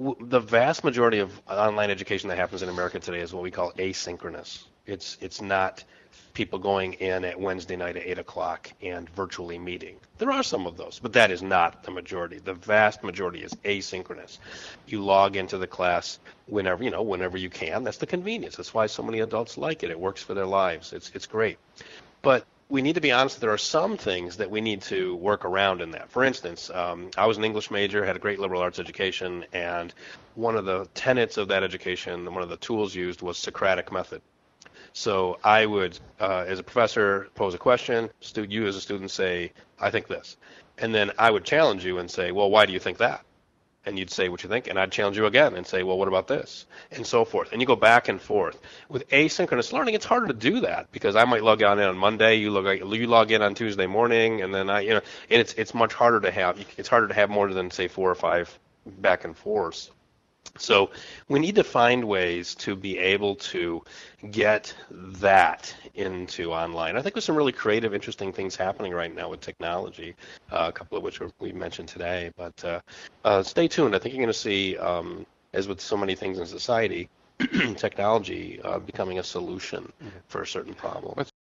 The vast majority of online education that happens in America today is what we call asynchronous. It's not people going in at Wednesday night at 8 o'clock and virtually meeting. There are some of those, but that is not the majority. The vast majority is asynchronous. You log into the class whenever you can. That's the convenience. That's why so many adults like it. It works for their lives. It's great. But we need to be honest, there are some things that we need to work around in that. For instance, I was an English major, had a great liberal arts education, and one of the tenets of that education, one of the tools used was Socratic method. So I would, as a professor, pose a question, you as a student say, I think this. And then I would challenge you and say, well, why do you think that? And you'd say what you think, and I'd challenge you again and say, well, what about this? And so forth. And you go back and forth. With asynchronous learning, it's harder to do that because I might log on Monday, you log in on Tuesday morning, and then and it's much harder to have. It's harder to have more than, say, 4 or 5 back and forths. So we need to find ways to be able to get that into online. I think there's some really creative, interesting things happening right now with technology, a couple of which we mentioned today. But stay tuned. I think you're going to see, as with so many things in society, technology becoming a solution for a certain problem.